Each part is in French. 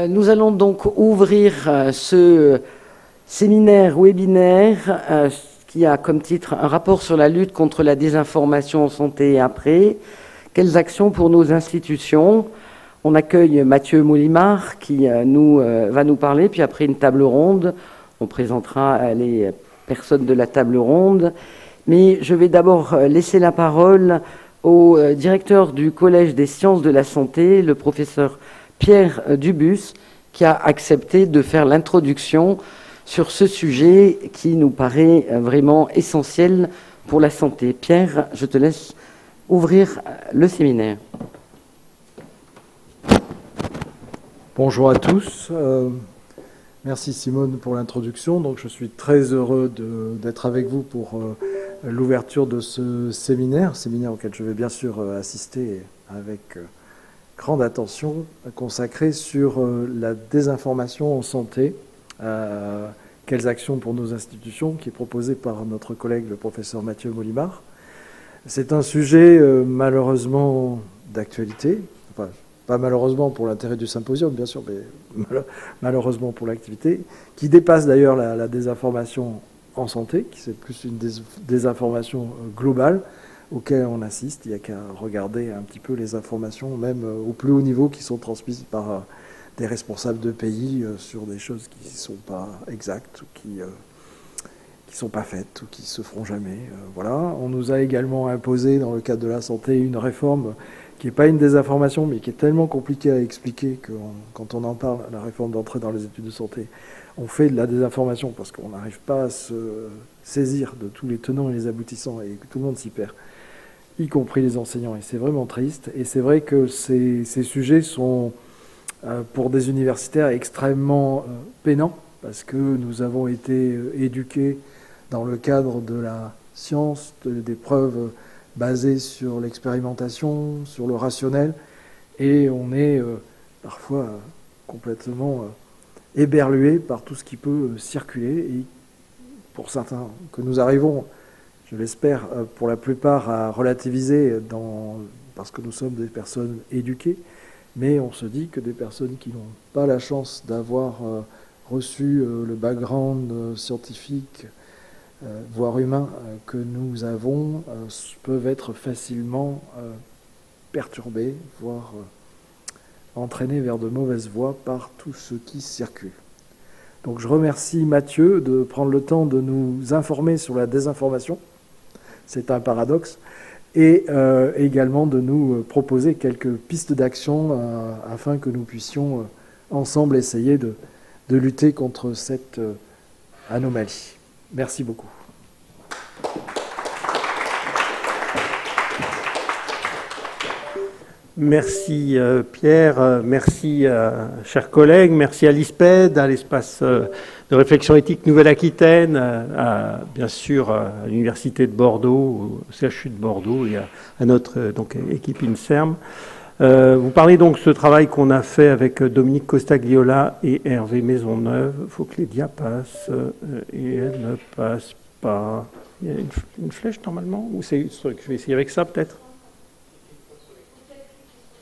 Nous allons donc ouvrir ce séminaire-webinaire qui a comme titre un rapport sur la lutte contre la désinformation en santé et après. Quelles actions pour nos institutions? On accueille Mathieu Moulimard qui va nous parler, puis après une table ronde, on présentera les personnes de la table ronde. Mais je vais d'abord laisser la parole au directeur du Collège des sciences de la santé, le professeur Pierre Dubus, qui a accepté de faire l'introduction sur ce sujet qui nous paraît vraiment essentiel pour la santé. Pierre, je te laisse ouvrir le séminaire. Bonjour à tous. Merci Simone pour l'introduction. Donc, je suis très heureux d'être avec vous pour l'ouverture de ce séminaire auquel je vais bien sûr assister avec grande attention, consacré sur la désinformation en santé. Quelles actions pour nos institutions, qui est proposé par notre collègue le professeur Mathieu Moulimard. C'est un sujet malheureusement d'actualité, enfin, pas malheureusement pour l'intérêt du symposium bien sûr, mais malheureusement pour l'activité, qui dépasse d'ailleurs la désinformation en santé, qui c'est plus une désinformation globale auquel on assiste. Il n'y a qu'à regarder un petit peu les informations, même au plus haut niveau, qui sont transmises par des responsables de pays sur des choses qui ne sont pas exactes, ou qui sont pas faites, ou qui se feront jamais. Voilà. On nous a également imposé, dans le cadre de la santé, une réforme qui n'est pas une désinformation, mais qui est tellement compliquée à expliquer que quand on en parle, la réforme d'entrée dans les études de santé, on fait de la désinformation parce qu'on n'arrive pas à se saisir de tous les tenants et les aboutissants et que tout le monde s'y perd, y compris les enseignants. Et c'est vraiment triste. Et c'est vrai que ces sujets sont, pour des universitaires, extrêmement peinants parce que nous avons été éduqués dans le cadre de la science, des preuves basées sur l'expérimentation, sur le rationnel, et on est parfois complètement éberlué par tout ce qui peut circuler, et pour certains, que nous arrivons, je l'espère, pour la plupart à relativiser parce que nous sommes des personnes éduquées, mais on se dit que des personnes qui n'ont pas la chance d'avoir reçu le background scientifique, voire humain, que nous avons, peuvent être facilement perturbés, voire entraînés vers de mauvaises voies par tout ce qui circule. Donc je remercie Mathieu de prendre le temps de nous informer sur la désinformation, c'est un paradoxe, et également de nous proposer quelques pistes d'action afin que nous puissions ensemble essayer de lutter contre cette anomalie. Merci beaucoup. Merci Pierre, merci chers collègues, merci à l'ISPED, à l'espace de réflexion éthique Nouvelle-Aquitaine, bien sûr à l'Université de Bordeaux, au CHU de Bordeaux et à notre équipe INSERM. Vous parlez donc de ce travail qu'on a fait avec Dominique Costagliola et Hervé Maisonneuve. Il faut que les dias passent et elles ne passent pas. Il y a une flèche normalement, ou c'est je vais essayer avec ça peut-être.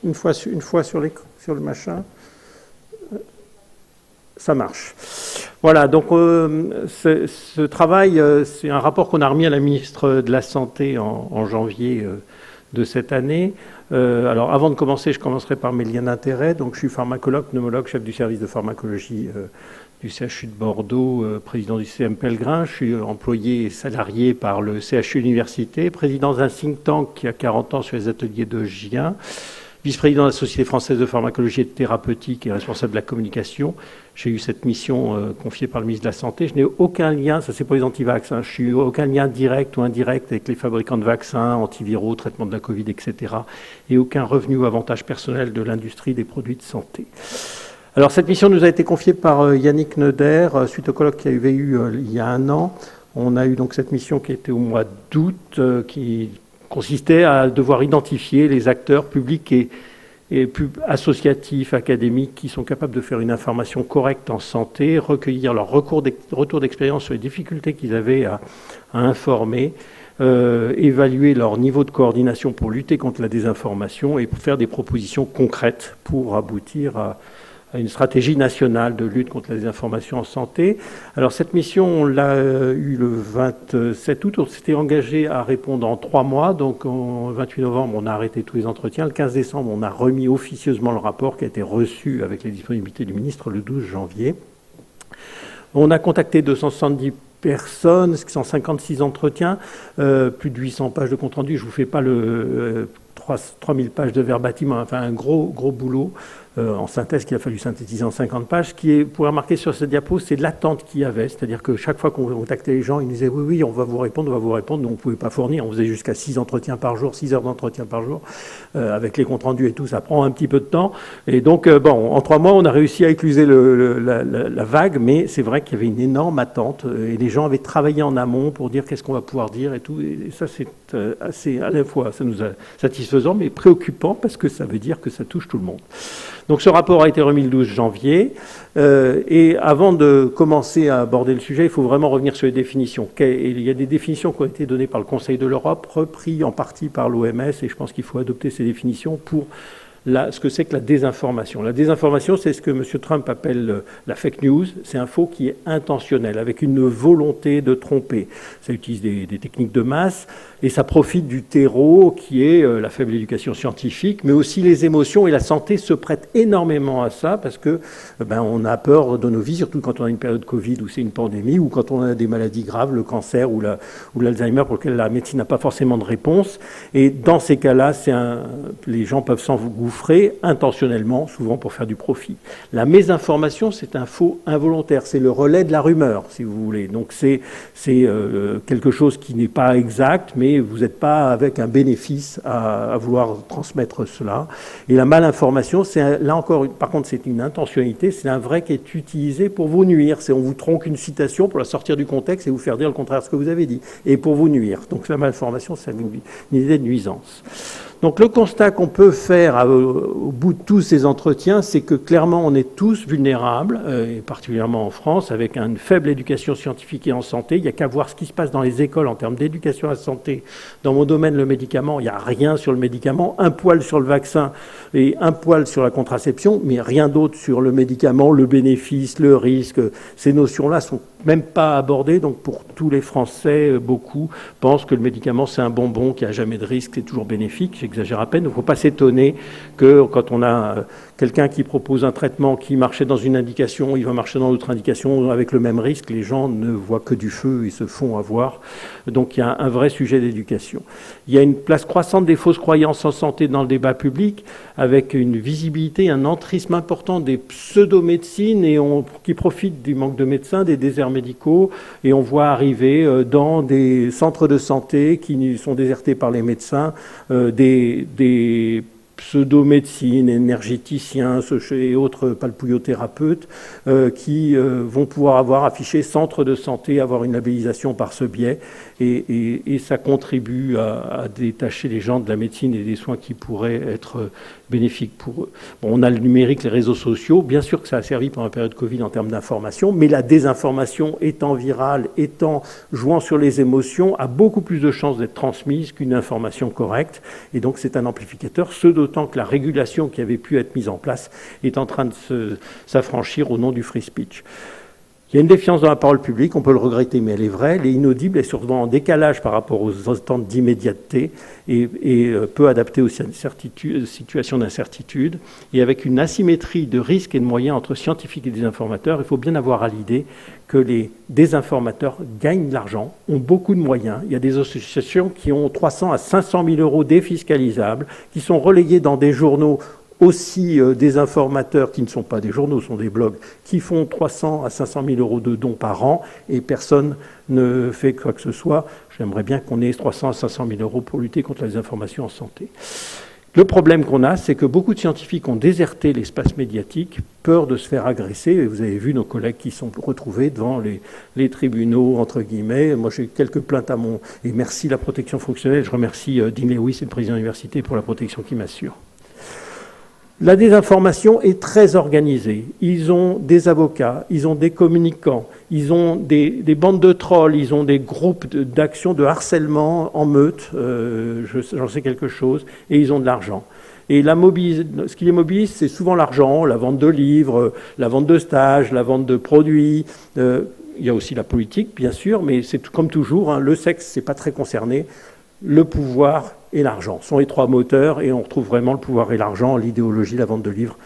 Une fois sur le machin, ça marche. Voilà, donc ce travail, c'est un rapport qu'on a remis à la ministre de la Santé en janvier de cette année. Alors avant de commencer, je commencerai par mes liens d'intérêt. Donc je suis pharmacologue, pneumologue, chef du service de pharmacologie du CHU de Bordeaux, président du CM Pellegrin. Je suis employé et salarié par le CHU Université, président d'un think tank qui a 40 ans sur les ateliers de Gien, vice-président de la Société française de pharmacologie et de thérapeutique et responsable de la communication. J'ai eu cette mission confiée par le ministre de la Santé. Je n'ai aucun lien, ça c'est pour les antivax, je suis aucun lien direct ou indirect avec les fabricants de vaccins, antiviraux, traitement de la Covid, etc. Et aucun revenu ou avantage personnel de l'industrie des produits de santé. Alors cette mission nous a été confiée par Yannick Neuder, suite au colloque qu'il y avait eu il y a un an. On a eu donc cette mission qui était au mois d'août, qui consistait à devoir identifier les acteurs publics et associatifs, académiques, qui sont capables de faire une information correcte en santé, recueillir leur retour d'expérience sur les difficultés qu'ils avaient à informer, évaluer leur niveau de coordination pour lutter contre la désinformation et pour faire des propositions concrètes pour aboutir une stratégie nationale de lutte contre la désinformation en santé. Alors cette mission, on l'a eue le 27 août, on s'était engagé à répondre en 3 mois, donc le 28 novembre, on a arrêté tous les entretiens, le 15 décembre, on a remis officieusement le rapport qui a été reçu avec les disponibilités du ministre le 12 janvier. On a contacté 270 personnes, 156 entretiens, plus de 800 pages de compte-rendu, je ne vous fais pas le 3000 pages de verbatim, enfin un gros boulot en synthèse qu'il a fallu synthétiser en 50 pages. Ce qui est, pour remarquer sur cette diapo, c'est l'attente qu'il y avait, c'est-à-dire que chaque fois qu'on contactait les gens, ils nous disaient oui, on va vous répondre, nous on ne pouvait pas fournir, on faisait jusqu'à 6 entretiens par jour, 6 heures d'entretien par jour, avec les comptes rendus et tout, ça prend un petit peu de temps, et donc en 3 mois, on a réussi à écluser la vague, mais c'est vrai qu'il y avait une énorme attente, et les gens avaient travaillé en amont pour dire qu'est-ce qu'on va pouvoir dire et tout, et ça c'est assez, à la fois, ça nous a satisfaisant, mais préoccupant, parce que ça veut dire que ça touche tout le monde. Donc ce rapport a été remis le 12 janvier, et avant de commencer à aborder le sujet, il faut vraiment revenir sur les définitions. Il y a des définitions qui ont été données par le Conseil de l'Europe, reprises en partie par l'OMS, et je pense qu'il faut adopter ces définitions pour ce que c'est que la désinformation. La désinformation, c'est ce que M. Trump appelle la fake news. C'est un faux qui est intentionnel, avec une volonté de tromper. Ça utilise des techniques de masse, et ça profite du terreau qui est la faible éducation scientifique, mais aussi les émotions, et la santé se prête énormément à ça, parce que on a peur de nos vies, surtout quand on a une période Covid où c'est une pandémie, ou quand on a des maladies graves, le cancer ou l'Alzheimer, pour lequel la médecine n'a pas forcément de réponse. Et dans ces cas-là, les gens peuvent s'engouffrer intentionnellement, souvent pour faire du profit. La mésinformation, c'est un faux involontaire, c'est le relais de la rumeur, si vous voulez. Donc c'est quelque chose qui n'est pas exact, mais vous n'êtes pas avec un bénéfice à vouloir transmettre cela. Et la malinformation, là encore, par contre, c'est une intentionnalité, c'est un vrai qui est utilisé pour vous nuire. On vous tronque une citation pour la sortir du contexte et vous faire dire le contraire de ce que vous avez dit, et pour vous nuire. Donc la malinformation, c'est une idée de nuisance. Donc le constat qu'on peut faire au bout de tous ces entretiens, c'est que clairement on est tous vulnérables, et particulièrement en France, avec une faible éducation scientifique et en santé. Il n'y a qu'à voir ce qui se passe dans les écoles en termes d'éducation à la santé. Dans mon domaine, le médicament, il n'y a rien sur le médicament, un poil sur le vaccin et un poil sur la contraception, mais rien d'autre sur le médicament, le bénéfice, le risque. Ces notions-là sont même pas abordées, donc pour tous les Français, beaucoup pensent que le médicament c'est un bonbon qui n'a jamais de risque, c'est toujours bénéfique. J'exagère à peine, il ne faut pas s'étonner que quand on a quelqu'un qui propose un traitement qui marchait dans une indication, il va marcher dans l'autre indication avec le même risque, les gens ne voient que du feu et se font avoir. Donc il y a un vrai sujet d'éducation. Il y a une place croissante des fausses croyances en santé dans le débat public, avec une visibilité, un entrisme important des pseudo-médecines qui profitent du manque de médecins, des déserts médicaux, et on voit arriver dans des centres de santé qui sont désertés par les médecins, des pseudo-médecine, énergéticiens et autres palpouillothérapeutes qui vont pouvoir affiché centre de santé, avoir une labellisation par ce biais, et ça contribue à détacher les gens de la médecine et des soins qui pourraient être bénéfiques pour eux. Bon, on a le numérique, les réseaux sociaux, bien sûr que ça a servi pendant la période Covid en termes d'information, mais la désinformation étant virale, jouant sur les émotions, a beaucoup plus de chances d'être transmise qu'une information correcte, et donc c'est un amplificateur, d'autant que la régulation qui avait pu être mise en place est en train de s'affranchir au nom du free speech. Il y a une défiance dans la parole publique, on peut le regretter, mais elle est vraie, elle est inaudible, elle est souvent en décalage par rapport aux attentes d'immédiateté et peu adaptée aux situations d'incertitude, et avec une asymétrie de risques et de moyens entre scientifiques et désinformateurs. Il faut bien avoir à l'idée que les désinformateurs gagnent de l'argent, ont beaucoup de moyens. Il y a des associations qui ont 300 à 500 000 euros défiscalisables, qui sont relayés dans des journaux aussi des informateurs qui ne sont pas des journaux, sont des blogs, qui font 300 à 500 000 euros de dons par an, et personne ne fait quoi que ce soit. J'aimerais bien qu'on ait 300 à 500 000 euros pour lutter contre la désinformation en santé. Le problème qu'on a, c'est que beaucoup de scientifiques ont déserté l'espace médiatique, peur de se faire agresser, et vous avez vu nos collègues qui sont retrouvés devant les tribunaux, entre guillemets. Moi, j'ai quelques plaintes et merci la protection fonctionnelle, je remercie Dean Lewis et le président de l'université pour la protection qu'il m'assure. La désinformation est très organisée. Ils ont des avocats, ils ont des communicants, ils ont des bandes de trolls, ils ont des groupes d'actions de harcèlement en meute, j'en sais quelque chose, et ils ont de l'argent. Et ce qui les mobilise, c'est souvent l'argent, la vente de livres, la vente de stages, la vente de produits. Il y a aussi la politique, bien sûr, mais c'est comme toujours, hein, le sexe, c'est pas très concerné. Le pouvoir et l'argent sont les trois moteurs, et on retrouve vraiment le pouvoir et l'argent, l'idéologie, la vente de livres,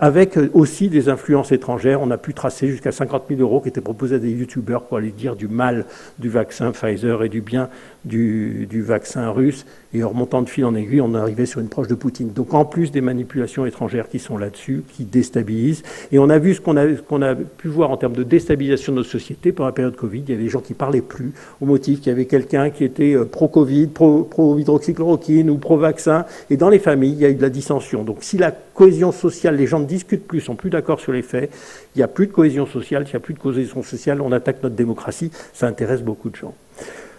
avec aussi des influences étrangères. On a pu tracer jusqu'à 50 000 € qui étaient proposés à des youtubeurs pour aller dire du mal du vaccin Pfizer et du bien du vaccin russe, et en remontant de fil en aiguille, on est arrivé sur une proche de Poutine. Donc en plus des manipulations étrangères qui sont là-dessus, qui déstabilisent, et on a vu ce qu'on a pu voir en termes de déstabilisation de nos sociétés pendant la période Covid. Il y avait des gens qui ne parlaient plus au motif qu'il y avait quelqu'un qui était pro-Covid, pro-hydroxychloroquine ou pro-vaccin, et dans les familles, il y a eu de la dissension. Donc si la cohésion sociale, les gens ne discutent plus, sont plus d'accord sur les faits, il n'y a plus de cohésion sociale, s'il n'y a plus de cohésion sociale, on attaque notre démocratie, ça intéresse beaucoup de gens.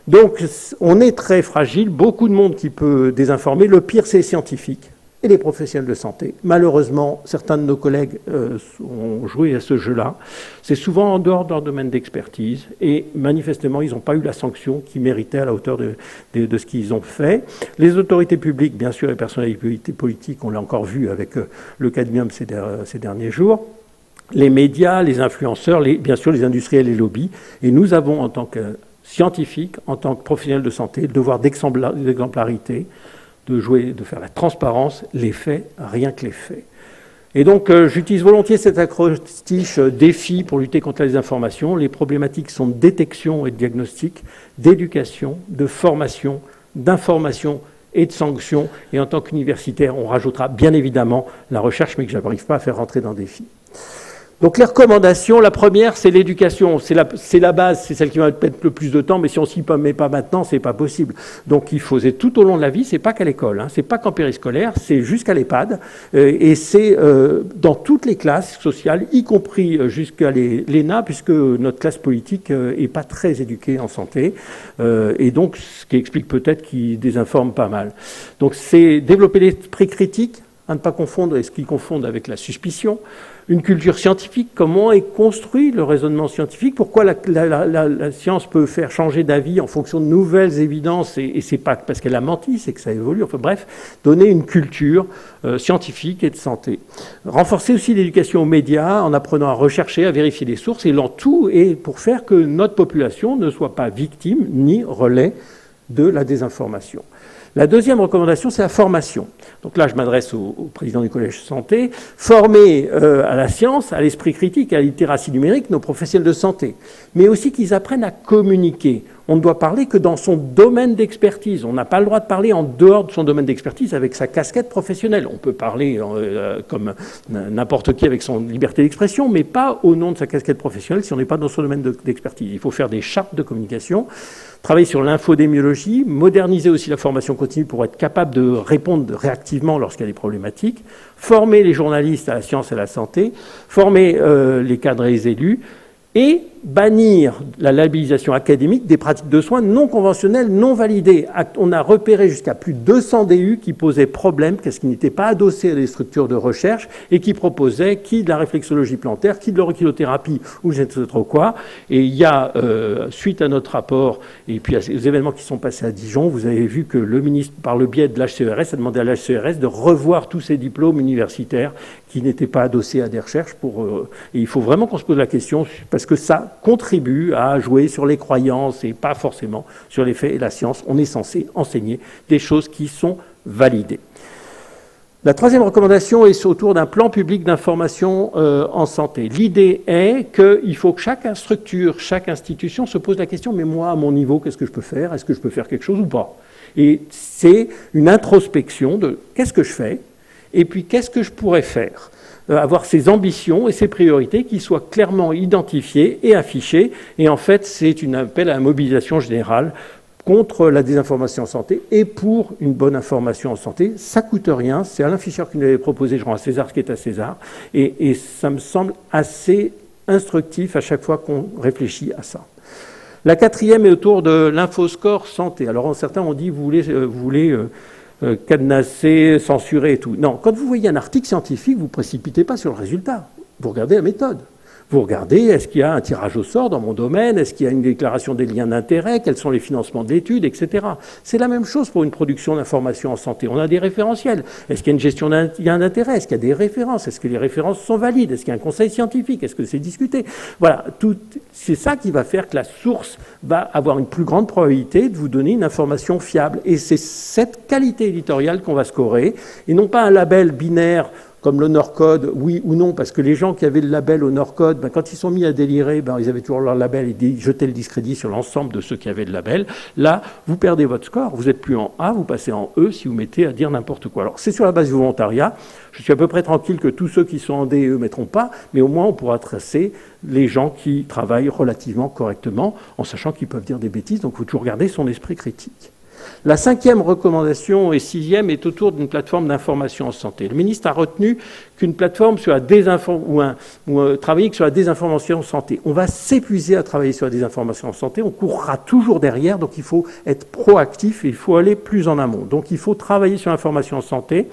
Donc on est très fragile, beaucoup de monde qui peut désinformer. Le pire, c'est les scientifiques et les professionnels de santé. Malheureusement, certains de nos collègues ont joué à ce jeu-là. C'est souvent en dehors de leur domaine d'expertise, et manifestement, ils n'ont pas eu la sanction qu'ils méritaient à la hauteur de ce qu'ils ont fait. Les autorités publiques, bien sûr, les personnalités politiques, on l'a encore vu avec le cadmium ces derniers jours. Les médias, les influenceurs, bien sûr les industriels et les lobbies. Et nous avons, en tant que scientifiques, en tant que professionnels de santé, le devoir d'exemplarité, de faire la transparence, les faits, rien que les faits. Et donc, j'utilise volontiers cet acrostiche défi pour lutter contre la désinformation. Les problématiques sont de détection et de diagnostic, d'éducation, de formation, d'information et de sanctions. Et en tant qu'universitaire, on rajoutera bien évidemment la recherche, mais que je n'arrive pas à faire rentrer dans le défi. Donc les recommandations, la première, c'est l'éducation. C'est la base, c'est celle qui va mettre le plus de temps, mais si on s'y met pas maintenant, c'est pas possible. Donc il faut, c'est tout au long de la vie, c'est pas qu'à l'école, hein, c'est pas qu'en périscolaire, c'est jusqu'à l'EHPAD, et c'est dans toutes les classes sociales, y compris jusqu'à l'ENA, puisque notre classe politique est pas très éduquée en santé, et donc ce qui explique peut-être qu'ils désinforment pas mal. Donc c'est développer l'esprit critique, à ne pas confondre, et ce qu'ils confondent avec la suspicion. Une culture scientifique, comment est construit le raisonnement scientifique, pourquoi la science peut faire changer d'avis en fonction de nouvelles évidences, et c'est pas parce qu'elle a menti, c'est que ça évolue. Enfin bref, donner une culture scientifique et de santé. Renforcer aussi l'éducation aux médias en apprenant à rechercher, à vérifier les sources, et tout est pour faire que notre population ne soit pas victime ni relais de la désinformation. La deuxième recommandation, c'est la formation. Donc là, je m'adresse au président du Collège Santé. Former à la science, à l'esprit critique, à la littératie numérique, nos professionnels de santé. Mais aussi qu'ils apprennent à communiquer. On ne doit parler que dans son domaine d'expertise. On n'a pas le droit de parler en dehors de son domaine d'expertise avec sa casquette professionnelle. On peut parler comme n'importe qui avec son liberté d'expression, mais pas au nom de sa casquette professionnelle si on n'est pas dans son domaine d'expertise. Il faut faire des chartes de communication, travailler sur l'infodémiologie, moderniser aussi la formation continue pour être capable de répondre réactivement lorsqu'il y a des problématiques, former les journalistes à la science et à la santé, former les cadres et les élus, et bannir la labellisation académique des pratiques de soins non conventionnelles, non validées. On a repéré jusqu'à plus de 200 DU qui posaient problème, parce qu'ils n'étaient pas adossés à des structures de recherche et qui proposaient qui de la réflexologie plantaire, qui de l'auriculothérapie ou je ne sais trop quoi. Et il y a, suite à notre rapport et puis aux événements qui sont passés à Dijon, vous avez vu que le ministre, par le biais de l'HCERS, a demandé à l'HCERS de revoir tous ces diplômes universitaires qui n'étaient pas adossés à des recherches. Et il faut vraiment qu'on se pose la question, parce que ça contribue à jouer sur les croyances et pas forcément sur les faits et la science. On est censé enseigner des choses qui sont validées. La troisième recommandation est autour d'un plan public d'information en santé. L'idée est qu'il faut que chaque structure, chaque institution se pose la question, mais moi, à mon niveau, qu'est-ce que je peux faire? Est-ce que je peux faire quelque chose ou pas? Et c'est une introspection de qu'est-ce que je fais et puis qu'est-ce que je pourrais faire? Avoir ses ambitions et ses priorités qui soient clairement identifiées et affichées. Et en fait, c'est un appel à la mobilisation générale contre la désinformation en santé et pour une bonne information en santé. Ça ne coûte rien. C'est Alain Fischer qui nous avait proposé, je rends à César ce qui est à César. Et ça me semble assez instructif à chaque fois qu'on réfléchit à ça. La quatrième est autour de l'infoscore santé. Alors certains ont dit, vous voulez cadenassé, censuré et tout. Non, quand vous voyez un article scientifique, vous ne précipitez pas sur le résultat. Vous regardez la méthode. Vous regardez, est-ce qu'il y a un tirage au sort dans mon domaine? Est-ce qu'il y a une déclaration des liens d'intérêt? Quels sont les financements de l'étude, etc. C'est la même chose pour une production d'informations en santé. On a des référentiels. Est-ce qu'il y a une gestion d'un lien d'intérêt? Est-ce qu'il y a des références? Est-ce que les références sont valides? Est-ce qu'il y a un conseil scientifique? Est-ce que c'est discuté? Voilà, c'est ça qui va faire que la source va avoir une plus grande probabilité de vous donner une information fiable. Et c'est cette qualité éditoriale qu'on va scorer, et non pas un label binaire comme l'Honor Code, oui ou non, parce que les gens qui avaient le label Honor Code, quand ils sont mis à délirer, ils avaient toujours leur label et ils jetaient le discrédit sur l'ensemble de ceux qui avaient le label. Là, vous perdez votre score, vous n'êtes plus en A, vous passez en E si vous mettez à dire n'importe quoi. Alors, c'est sur la base du volontariat. Je suis à peu près tranquille que tous ceux qui sont en D et E ne mettront pas, mais au moins on pourra tracer les gens qui travaillent relativement correctement, en sachant qu'ils peuvent dire des bêtises, donc il faut toujours garder son esprit critique. La 5e recommandation et 6e est autour d'une plateforme d'information en santé. Le ministre a retenu qu'une plateforme sur la travailler sur la désinformation en santé. On va s'épuiser à travailler sur la désinformation en santé, on courra toujours derrière, donc il faut être proactif et il faut aller plus en amont. Donc il faut travailler sur l'information en santé,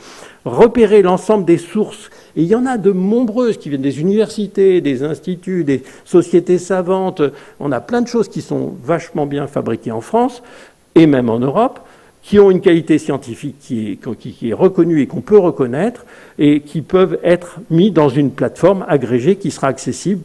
repérer l'ensemble des sources, et il y en a de nombreuses qui viennent des universités, des instituts, des sociétés savantes. On a plein de choses qui sont vachement bien fabriquées en France, et même en Europe, qui ont une qualité scientifique qui est reconnue et qu'on peut reconnaître, et qui peuvent être mis dans une plateforme agrégée qui sera accessible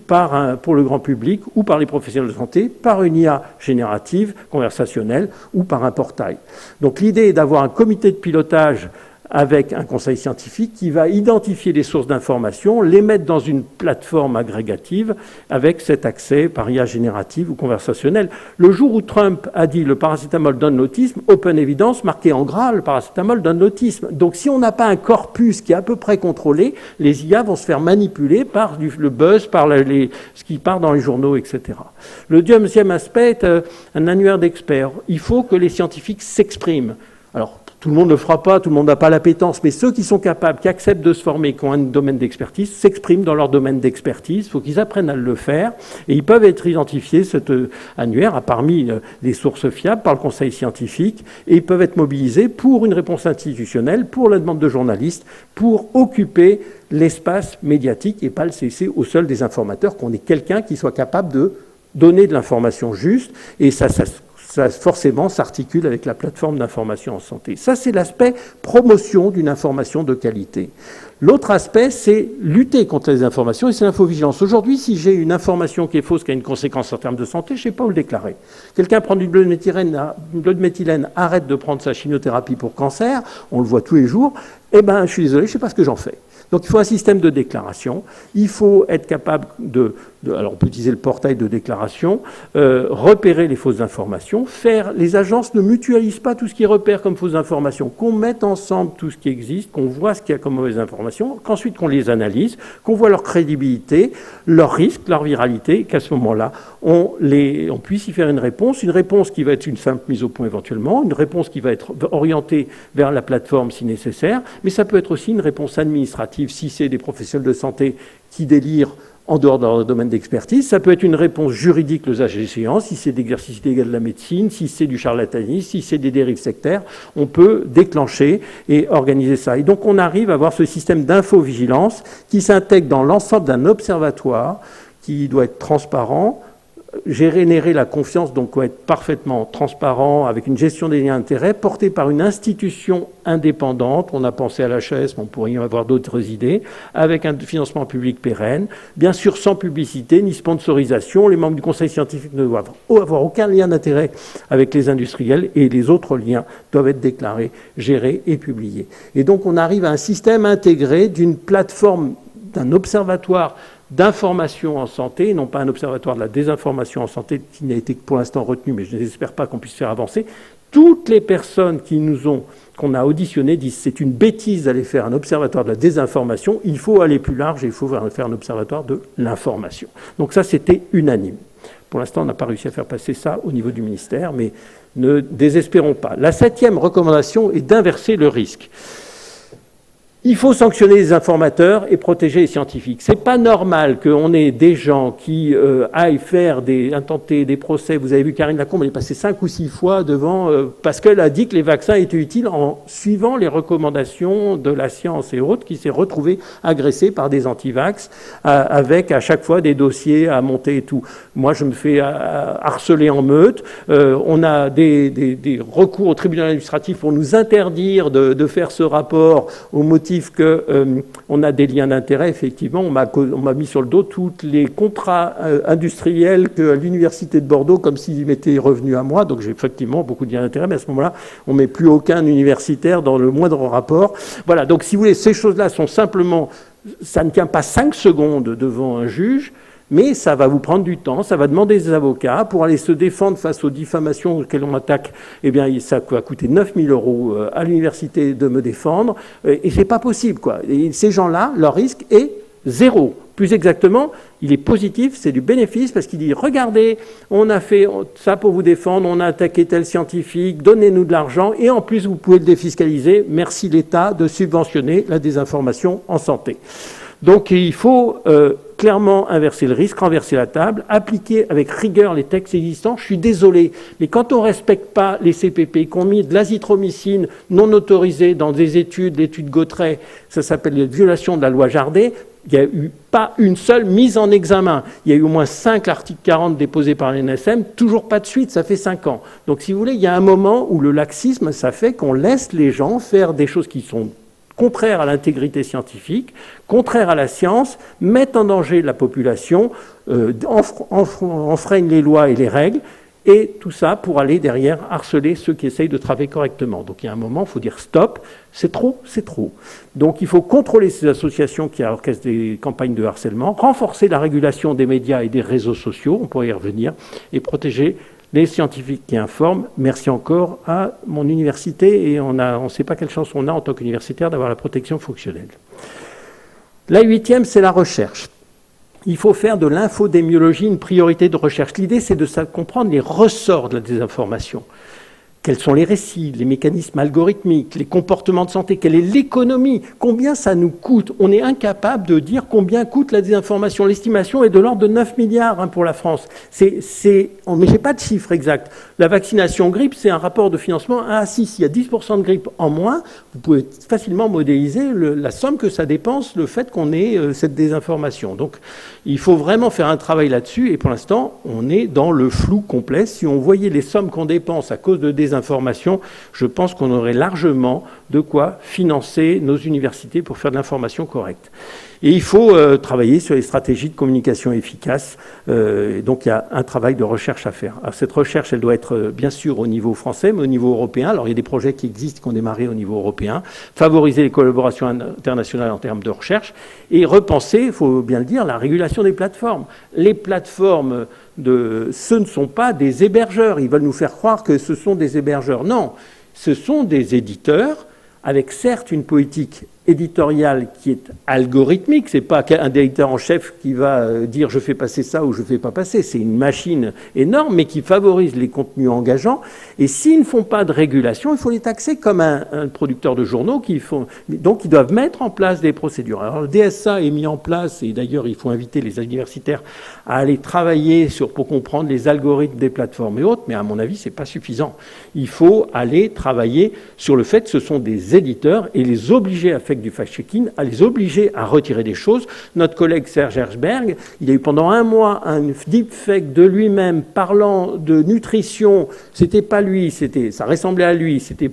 pour le grand public ou par les professionnels de santé, par une IA générative, conversationnelle, ou par un portail. Donc l'idée est d'avoir un comité de pilotage avec un conseil scientifique qui va identifier les sources d'information, les mettre dans une plateforme agrégative avec cet accès par IA générative ou conversationnel. Le jour où Trump a dit le paracétamol donne l'autisme, Open Evidence marqué en gras le paracétamol donne l'autisme. Donc si on n'a pas un corpus qui est à peu près contrôlé, les IA vont se faire manipuler par le buzz, par ce qui part dans les journaux, etc. Le deuxième aspect est un annuaire d'experts. Il faut que les scientifiques s'expriment. Alors, tout le monde ne le fera pas, tout le monde n'a pas l'appétence, mais ceux qui sont capables, qui acceptent de se former, qui ont un domaine d'expertise, s'expriment dans leur domaine d'expertise. Il faut qu'ils apprennent à le faire. Et ils peuvent être identifiés, cet annuaire, parmi les sources fiables par le conseil scientifique, et ils peuvent être mobilisés pour une réponse institutionnelle, pour la demande de journalistes, pour occuper l'espace médiatique et pas le cesser au seul des informateurs, qu'on ait quelqu'un qui soit capable de donner de l'information juste, et ça forcément s'articule avec la plateforme d'information en santé. Ça, c'est l'aspect promotion d'une information de qualité. L'autre aspect, c'est lutter contre les informations, et c'est l'infovigilance. Aujourd'hui, si j'ai une information qui est fausse, qui a une conséquence en termes de santé, je ne sais pas où le déclarer. Quelqu'un prend du bleu-de-méthylène, arrête de prendre sa chimiothérapie pour cancer, on le voit tous les jours, je suis désolé, je ne sais pas ce que j'en fais. Donc il faut un système de déclaration, il faut être capable alors on peut utiliser le portail de déclaration, repérer les fausses informations, les agences ne mutualisent pas tout ce qui repère comme fausses informations, qu'on mette ensemble tout ce qui existe, qu'on voit ce qu'il y a comme mauvaises informations, qu'ensuite qu'on les analyse, qu'on voit leur crédibilité, leur risque, leur viralité, qu'à ce moment-là, on puisse y faire une réponse qui va être une simple mise au point éventuellement, une réponse qui va être orientée vers la plateforme si nécessaire, mais ça peut être aussi une réponse administrative si c'est des professionnels de santé qui délirent en dehors de leur domaine d'expertise. Ça peut être une réponse juridique le cas échéant, si c'est d'exercice illégal de la médecine, si c'est du charlatanisme, si c'est des dérives sectaires, on peut déclencher et organiser ça. Et donc on arrive à avoir ce système d'infovigilance qui s'intègre dans l'ensemble d'un observatoire qui doit être transparent, générer la confiance, donc être parfaitement transparent, avec une gestion des liens d'intérêt, portée par une institution indépendante. On a pensé à l'HAS, mais on pourrait y avoir d'autres idées, avec un financement public pérenne, bien sûr sans publicité ni sponsorisation. Les membres du conseil scientifique ne doivent avoir aucun lien d'intérêt avec les industriels, et les autres liens doivent être déclarés, gérés et publiés. Et donc on arrive à un système intégré d'une plateforme, d'un observatoire d'information en santé, non pas un observatoire de la désinformation en santé qui n'a été pour l'instant retenu, mais je n'espère pas qu'on puisse faire avancer. Toutes les personnes qu'on a auditionnées disent que c'est une bêtise d'aller faire un observatoire de la désinformation, il faut aller plus large et il faut faire un observatoire de l'information. Donc ça, c'était unanime. Pour l'instant, on n'a pas réussi à faire passer ça au niveau du ministère, mais ne désespérons pas. La 7e recommandation est d'inverser le risque. Il faut sanctionner les informateurs et protéger les scientifiques. C'est pas normal qu'on ait des gens qui aillent faire intenter des procès. Vous avez vu Karine Lacombe, elle est passée 5 ou 6 fois devant, parce qu'elle a dit que les vaccins étaient utiles en suivant les recommandations de la science et autres, qui s'est retrouvée agressée par des antivax, avec à chaque fois des dossiers à monter et tout. Moi, je me fais harceler en meute. On a des recours au tribunal administratif pour nous interdire de faire ce rapport au motif qu'on a des liens d'intérêt. Effectivement, on m'a mis sur le dos tous les contrats industriels que l'université de Bordeaux, comme s'ils m'étaient revenus à moi. Donc j'ai effectivement beaucoup de liens d'intérêt, mais à ce moment-là, on ne met plus aucun universitaire dans le moindre rapport. Voilà, donc si vous voulez, ces choses-là sont simplement... Ça ne tient pas 5 secondes devant un juge, mais ça va vous prendre du temps, ça va demander des avocats pour aller se défendre face aux diffamations auxquelles on attaque. Eh bien, ça va coûter 9 000 € à l'université de me défendre, et c'est pas possible, quoi. Et ces gens-là, leur risque est 0. Plus exactement, il est positif, c'est du bénéfice, parce qu'il dit, regardez, on a fait ça pour vous défendre, on a attaqué tel scientifique, donnez-nous de l'argent, et en plus, vous pouvez le défiscaliser. Merci l'État de subventionner la désinformation en santé. Donc, il faut clairement inverser le risque, renverser la table, appliquer avec rigueur les textes existants. Je suis désolé, mais quand on ne respecte pas les CPP, qu'on met de l'azithromycine non autorisée dans des études, l'étude Gautret, ça s'appelle les violations de la loi Jardé, il n'y a eu pas une seule mise en examen. Il y a eu au moins 5 articles 40 déposés par l'NSM, toujours pas de suite, ça fait 5 ans. Donc si vous voulez, il y a un moment où le laxisme, ça fait qu'on laisse les gens faire des choses qui sont contraires à l'intégrité scientifique, contraires à la science, mettent en danger la population, enfreignent les lois et les règles, et tout ça pour aller derrière harceler ceux qui essayent de travailler correctement. Donc il y a un moment, il faut dire stop, c'est trop, c'est trop. Donc il faut contrôler ces associations qui orchestrent des campagnes de harcèlement, renforcer la régulation des médias et des réseaux sociaux, on pourrait y revenir, et protéger les scientifiques qui informent. Merci encore à mon université, et on ne sait pas quelle chance on a en tant qu'universitaire d'avoir la protection fonctionnelle. La 8e, c'est la recherche. Il faut faire de l'infodémiologie une priorité de recherche. L'idée, c'est de comprendre les ressorts de la désinformation. Quels sont les récits, les mécanismes algorithmiques, les comportements de santé, quelle est l'économie, combien ça nous coûte. On est incapable de dire combien coûte la désinformation. L'estimation est de l'ordre de 9 milliards pour la France. Mais je n'ai pas de chiffre exact. La vaccination grippe, c'est un rapport de financement 1 à 6. Il y a 10% de grippe en moins. Vous pouvez facilement modéliser la somme que ça dépense, le fait qu'on ait cette désinformation. Donc, il faut vraiment faire un travail là-dessus. Et pour l'instant, on est dans le flou complet. Si on voyait les sommes qu'on dépense à cause de désinformation, je pense qu'on aurait largement de quoi financer nos universités pour faire de l'information correcte. Et il faut travailler sur les stratégies de communication efficaces. Donc il y a un travail de recherche à faire. Alors, cette recherche, elle doit être bien sûr au niveau français, mais au niveau européen. Alors il y a des projets qui existent, qui ont démarré au niveau européen. Favoriser les collaborations internationales en termes de recherche et repenser, il faut bien le dire, la régulation des plateformes. Les plateformes, ce ne sont pas des hébergeurs. Ils veulent nous faire croire que ce sont des hébergeurs. Non, ce sont des éditeurs avec certes une politique éditoriale qui est algorithmique. C'est pas un éditeur en chef qui va dire je fais passer ça ou je fais pas passer. C'est une machine énorme, mais qui favorise les contenus engageants. Et s'ils ne font pas de régulation, il faut les taxer comme un producteur de journaux donc ils doivent mettre en place des procédures. Alors le DSA est mis en place, et d'ailleurs il faut inviter les universitaires à aller travailler pour comprendre les algorithmes des plateformes et autres, mais à mon avis c'est pas suffisant. Il faut aller travailler sur le fait que ce sont des éditeurs et les obliger à faire du fact-checking, à les obliger à retirer des choses. Notre collègue Serge Hertzberg, il a eu pendant un mois un deepfake de lui-même parlant de nutrition. C'était pas lui, ça ressemblait à lui, c'était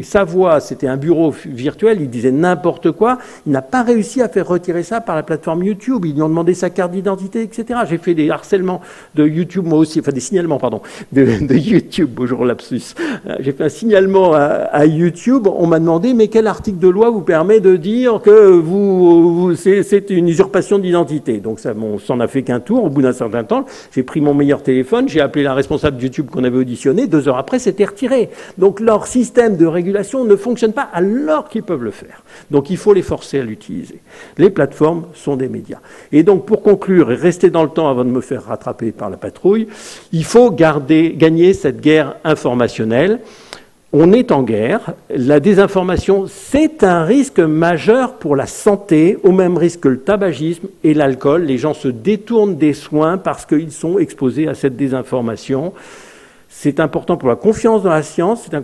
sa voix, c'était un bureau virtuel, il disait n'importe quoi. Il n'a pas réussi à faire retirer ça par la plateforme YouTube. Ils lui ont demandé sa carte d'identité, etc. J'ai fait des harcèlements de YouTube, moi aussi, enfin des signalements, pardon, de YouTube, bonjour lapsus. J'ai fait un signalement à YouTube, on m'a demandé, mais quel article de loi vous permet de dire que c'est une usurpation d'identité. Donc ça a fait qu'un tour. Au bout d'un certain temps, j'ai pris mon meilleur téléphone, j'ai appelé la responsable de YouTube qu'on avait auditionné. 2 heures après, c'était retiré. Donc leur système de régulation ne fonctionne pas alors qu'ils peuvent le faire. Donc il faut les forcer à l'utiliser. Les plateformes sont des médias. Et donc pour conclure et rester dans le temps avant de me faire rattraper par la patrouille, il faut gagner cette guerre informationnelle. On est en guerre. La désinformation, c'est un risque majeur pour la santé, au même risque que le tabagisme et l'alcool. Les gens se détournent des soins parce qu'ils sont exposés à cette désinformation. C'est important pour la confiance dans la science, c'est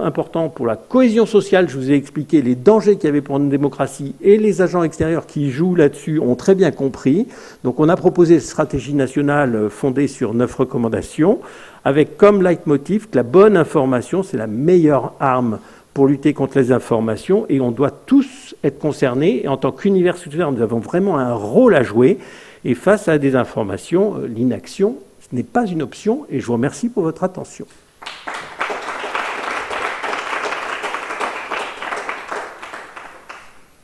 important pour la cohésion sociale. Je vous ai expliqué les dangers qu'il y avait pour une démocratie et les agents extérieurs qui jouent là-dessus ont très bien compris. Donc on a proposé une stratégie nationale fondée sur 9 recommandations, avec comme leitmotiv que la bonne information, c'est la meilleure arme pour lutter contre les informations, et on doit tous être concernés. Et en tant qu'universitaires, nous avons vraiment un rôle à jouer. Et face à la désinformation, l'inaction, ce n'est pas une option, et je vous remercie pour votre attention.